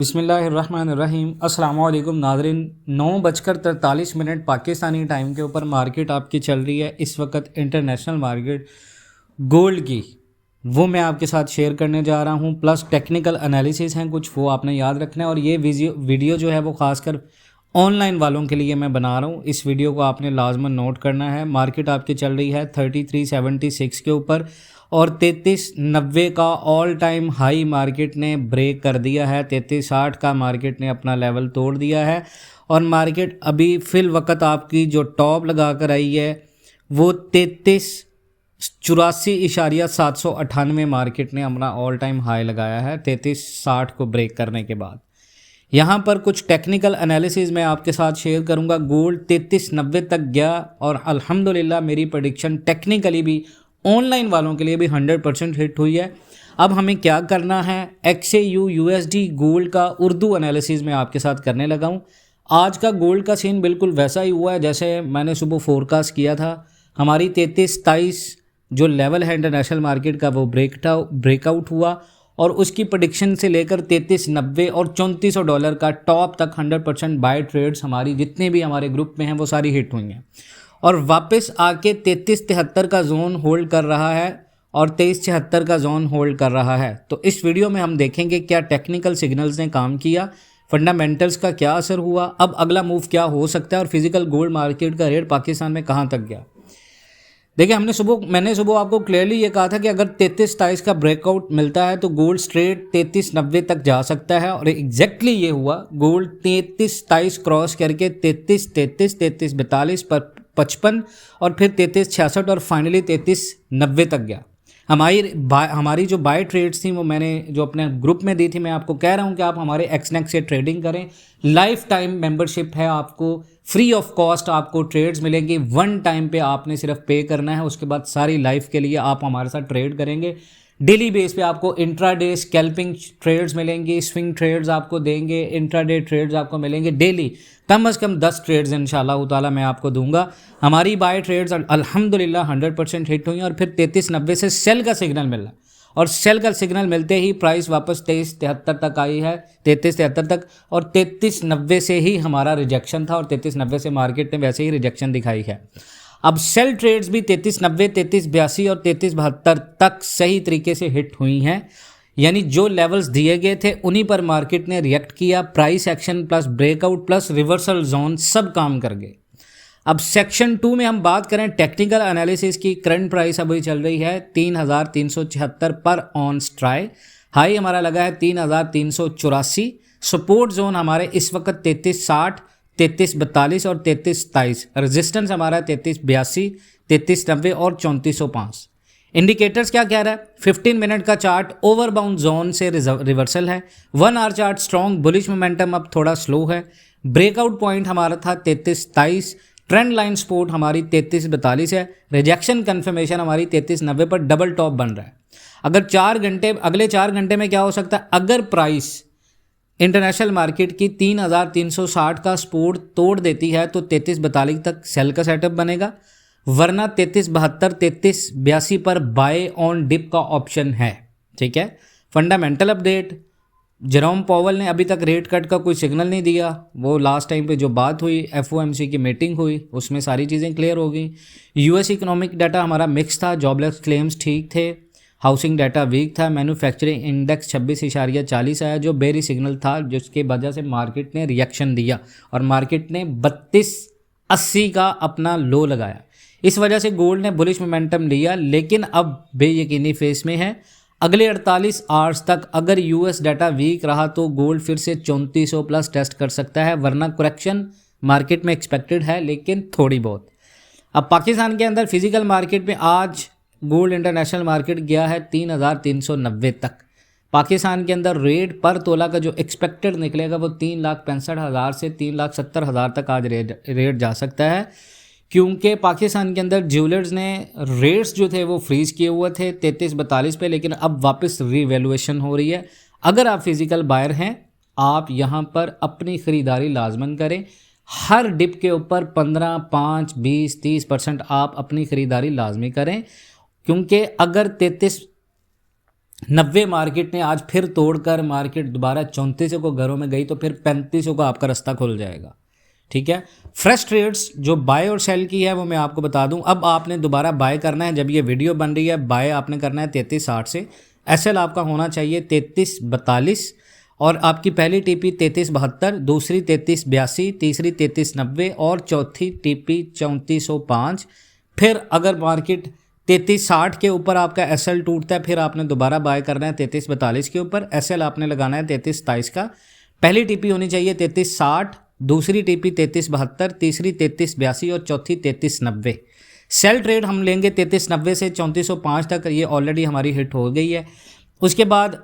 बिस्मिल्लाहिर्रहमानिर्रहीम। अस्सलाम वालेकुम नाज़रीन। 9:43 पाकिस्तानी टाइम के ऊपर मार्केट आपकी चल रही है इस वक्त इंटरनेशनल मार्केट गोल्ड की, वो मैं आपके साथ शेयर करने जा रहा हूँ। प्लस टेक्निकल एनालिसिस हैं कुछ, वो आपने याद रखना है। और ये वीडियो जो है वो खासकर ऑनलाइन वालों के लिए मैं बना रहा हूँ। इस वीडियो को आपने लाजमन नोट करना है। मार्केट आपकी चल रही है 3376 के ऊपर और 3390 का ऑल टाइम हाई मार्केट ने ब्रेक कर दिया है। 3360 का मार्केट ने अपना लेवल तोड़ दिया है और मार्केट अभी फिल वक्त आपकी जो टॉप लगा कर आई है वो 3384.798 मार्केट ने अपना ऑल टाइम हाई लगाया है 3360 को ब्रेक करने के बाद। यहाँ पर कुछ टेक्निकल एनालिसिस मैं आपके साथ शेयर करूँगा। गोल्ड 3390 तक गया और अल्हम्दुलिल्लाह मेरी प्रेडिक्शन टेक्निकली भी ऑनलाइन वालों के लिए भी 100% हिट हुई है। अब हमें क्या करना है, XAU USD गोल्ड का उर्दू एनालिसिस मैं आपके साथ करने लगा हूँ। आज का गोल्ड का सीन बिल्कुल वैसा ही हुआ है जैसे मैंने सुबह फोरकास्ट किया था। हमारी 33-23 जो लेवल है इंटरनेशनल मार्केट का वो ब्रेकआउट हुआ और उसकी प्रेडिक्शन से लेकर 3390 और $3400 का टॉप तक 100% बाय ट्रेड्स हमारी जितने भी हमारे ग्रुप में हैं वो सारी हिट हुई हैं और वापस आके 3373 का जोन होल्ड कर रहा है और 2376 का जोन होल्ड कर रहा है। तो इस वीडियो में हम देखेंगे क्या टेक्निकल सिग्नल्स ने काम किया, फंडामेंटल्स का क्या असर हुआ, अब अगला मूव क्या हो सकता है और फिजिकल गोल्ड मार्केट का रेट पाकिस्तान में कहाँ तक गया। देखिए मैंने सुबह आपको क्लियरली ये कहा था कि अगर 33-23 का ब्रेकआउट मिलता है तो गोल्ड स्ट्रेट 3390 तक जा सकता है और एग्जैक्टली ये हुआ। गोल्ड 33-23 क्रॉस करके 33-33, 33-42 पर 55 और फिर 33-66 और फाइनली 3390 तक गया। हमारी जो बाय ट्रेड्स थी वो मैंने जो अपने ग्रुप में दी थी, मैं आपको कह रहा हूँ कि आप हमारे एक्सनेक्स से ट्रेडिंग करें। लाइफ टाइम मेंबरशिप है, आपको फ्री ऑफ कॉस्ट आपको ट्रेड्स मिलेंगी। वन टाइम पे आपने सिर्फ पे करना है, उसके बाद सारी लाइफ के लिए आप हमारे साथ ट्रेड करेंगे। डेली बेस पे आपको इंट्राडे स्कैल्पिंग ट्रेड्स मिलेंगी, स्विंग ट्रेड्स आपको देंगे, इंट्राडे ट्रेड्स आपको मिलेंगे। डेली कम से कम 10 ट्रेड्स इंशाल्लाह ताला मैं आपको दूंगा। हमारी बाय ट्रेड्स अल्हम्दुलिल्लाह 100% हिट हुई और फिर 3390 से सेल का सिग्नल मिला और सेल का सिग्नल मिलते ही प्राइस वापस 2373 तक आई है, 3373 तक। और 3390 से ही हमारा रिजेक्शन था और 3390 से मार्केट ने वैसे ही रिजेक्शन दिखाई है। अब सेल ट्रेड्स भी 3390, 3382 और 3372 तक सही तरीके से हिट हुई हैं, यानी जो लेवल्स दिए गए थे उन्हीं पर मार्केट ने रिएक्ट किया। Price action plus breakout plus reversal zone सब काम कर गए। अब सेक्शन 2 में हम बात करें टेक्निकल एनालिसिस की। करंट प्राइस अभी चल रही है 3376 पर ऑन ट्राई। हाई हमारा लगा है 3384। सपोर्ट जोन हमारे इस वक्त 3360, 3342 और 3327। रेजिस्टेंस हमारा 3382, 3390 और 3405। इंडिकेटर्स क्या कह रहा है, 15 मिनट का चार्ट ओवरबाउंड जोन से रिवर्सल है। 1 our chart strong bullish momentum अब थोड़ा स्लो है। ब्रेकआउट पॉइंट हमारा था 3327। ट्रेंड लाइन सपोर्ट हमारी 3342 है। रिजेक्शन कंफर्मेशन हमारी 3390 पर डबल टॉप बन रहा है। अगर अगले 4 घंटे में क्या हो सकता है, अगर प्राइस इंटरनेशनल मार्केट की 3360 का सपोर्ट तोड़ देती है तो 3342 तक सेल का सेटअप बनेगा, वरना 3372, 3382 पर बाय ऑन डिप का ऑप्शन है। ठीक है। फंडामेंटल अपडेट, जेरोम पॉवल ने अभी तक रेट कट का कोई सिग्नल नहीं दिया। वो लास्ट टाइम पे जो बात हुई, FOMC की मीटिंग हुई, उसमें सारी चीज़ें क्लियर हो गई। US इकोनॉमिक डाटा हमारा मिक्स था, जॉबलेस क्लेम्स ठीक थे, हाउसिंग डाटा वीक था, मैन्युफैक्चरिंग इंडेक्स 26.40 आया जो बेरी सिग्नल था, जिसकी वजह से मार्केट ने रिएक्शन दिया और मार्केट ने 3280 का अपना लो लगाया। इस वजह से गोल्ड ने बुलिश मोमेंटम लिया, लेकिन अब बेयकीनी फेस में है। अगले 48 आवर्स तक अगर US डाटा वीक रहा तो गोल्ड फिर से 3400 प्लस टेस्ट कर सकता है, वरना करेक्शन मार्केट में एक्सपेक्टेड है, लेकिन थोड़ी बहुत। अब पाकिस्तान के अंदर फिजिकल मार्केट में आज गोल्ड इंटरनेशनल मार्केट गया है 3390 तक। पाकिस्तान के अंदर रेट पर तोला का जो एक्सपेक्टेड निकलेगा वो 3,65,000 से 3,70,000 तक आज रेट जा सकता है, क्योंकि पाकिस्तान के अंदर ज्वेलर्स ने रेट्स जो थे वो फ्रीज किए हुए थे 3342 पे, लेकिन अब वापस रीवैल्यूएशन हो रही है। अगर आप फिजिकल बायर हैं, आप यहाँ पर अपनी ख़रीदारी लाजमन करें। हर डिप के ऊपर 15, 5, 20, 30% आप अपनी ख़रीदारी लाजमी करें, क्योंकि अगर 90 मार्केट ने आज फिर तोड़कर मार्केट दोबारा 3400 को घरों में गई तो फिर 3500 को आपका रास्ता खुल जाएगा। ठीक है, फ्रेश ट्रेड्स जो बाय और सेल की है वो मैं आपको बता दूं। अब आपने दोबारा बाय करना है, जब ये वीडियो बन रही है बाय आपने करना है 3360 से। एसएल आपका होना चाहिए 3342 और आपकी पहली टीपी 3372, दूसरी 3382, तीसरी 3390 और चौथी टीपी 3405। फिर अगर मार्केट 3360 के ऊपर आपका एसएल टूटता है फिर आपने दोबारा बाय करना है 3342 के ऊपर। एसएल आपने लगाना है 3327 का। पहली टीपी होनी चाहिए 3360, दूसरी टीपी 3372, तीसरी 3382 और चौथी 3390। सेल ट्रेड हम लेंगे 3390 से 3405 तक, ये ऑलरेडी हमारी हिट हो गई है। उसके बाद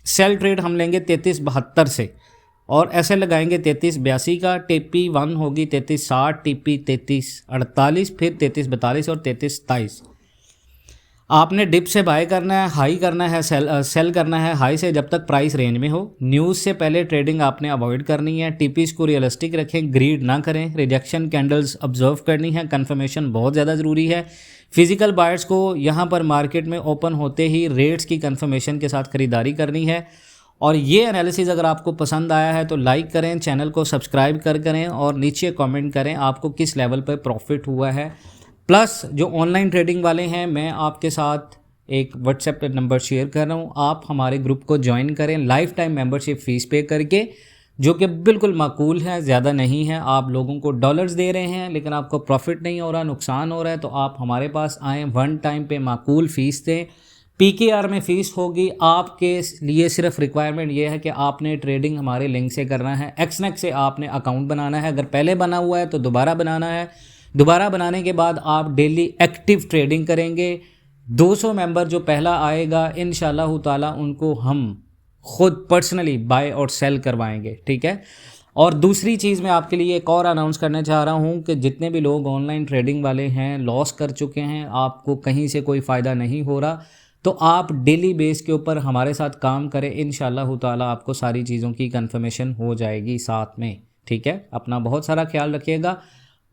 सेल ट्रेड हम लेंगे 3372 से और ऐसे लगाएंगे 3382 का। टीपी 1 होगी 3360, टीपी 3348, फिर 3342 और 3327। आपने डिप से बाय करना है, हाई करना है, सेल करना है हाई से जब तक प्राइस रेंज में हो। न्यूज़ से पहले ट्रेडिंग आपने अवॉइड करनी है। टीपीस को रियलिस्टिक रखें, ग्रीड ना करें, रिजेक्शन कैंडल्स ऑब्जर्व करनी है, कंफर्मेशन बहुत ज़्यादा ज़रूरी है। फिजिकल बायर्स को यहाँ पर मार्केट में ओपन होते ही रेट्स की कंफर्मेशन के साथ ख़रीदारी करनी है। और ये एनालिसिस अगर आपको पसंद आया है तो लाइक करें, चैनल को सब्सक्राइब करें और नीचे कमेंट करें आपको किस लेवल पर प्रॉफिट हुआ है। प्लस जो ऑनलाइन ट्रेडिंग वाले हैं, मैं आपके साथ एक व्हाट्सएप पे नंबर शेयर कर रहा हूँ, आप हमारे ग्रुप को ज्वाइन करें लाइफ टाइम मेंबरशिप फ़ीस पे करके, जो कि बिल्कुल माकूल है, ज़्यादा नहीं है। आप लोगों को डॉलर्स दे रहे हैं लेकिन आपको प्रॉफिट नहीं हो रहा, नुकसान हो रहा है, तो आप हमारे पास आएँ, वन टाइम पे माकूल फ़ीस दें। पीकेआर में फ़ीस होगी। आपके लिए सिर्फ रिक्वायरमेंट ये है कि आपने ट्रेडिंग हमारे लिंक से करना है। एक्सनेक्स से आपने अकाउंट बनाना है, अगर पहले बना हुआ है तो दोबारा बनाना है। दोबारा बनाने के बाद आप डेली एक्टिव ट्रेडिंग करेंगे। 200 मेंबर जो पहला आएगा इंशाल्लाह ताला उनको हम खुद पर्सनली बाय और सेल करवाएंगे। ठीक है, और दूसरी चीज़ मैं आपके लिए एक और अनाउंस करना चाह रहा हूं कि जितने भी लोग ऑनलाइन ट्रेडिंग वाले हैं, लॉस कर चुके हैं, आपको कहीं से कोई फ़ायदा नहीं हो रहा, तो आप डेली बेस के ऊपर हमारे साथ काम करें। इंशाल्लाह ताला आपको सारी चीज़ों की कंफर्मेशन हो जाएगी साथ में। ठीक है, अपना बहुत सारा ख्याल रखिएगा।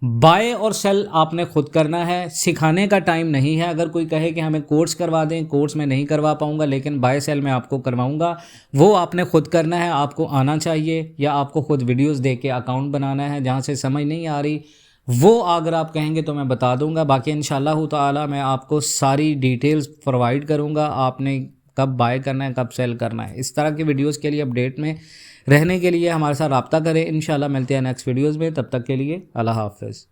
बाय और सेल आपने खुद करना है, सिखाने का टाइम नहीं है। अगर कोई कहे कि हमें कोर्स करवा दें, कोर्स में नहीं करवा पाऊंगा लेकिन बाय सेल मैं आपको करवाऊंगा, वो आपने खुद करना है। आपको आना चाहिए या आपको खुद वीडियोस देख के अकाउंट बनाना है। जहाँ से समझ नहीं आ रही वो अगर आप कहेंगे तो मैं बता दूंगा। बाकी इंशाल्लाह ताला मैं आपको सारी डिटेल्स प्रोवाइड करूंगा, आपने कब बाय करना है, कब सेल करना है। इस तरह की वीडियोस के लिए अपडेट में रहने के लिए हमारे साथ रब्ता करें। इंशाल्लाह मिलते हैं नेक्स्ट वीडियोस में, तब तक के लिए अल्लाह हाफ़िज़।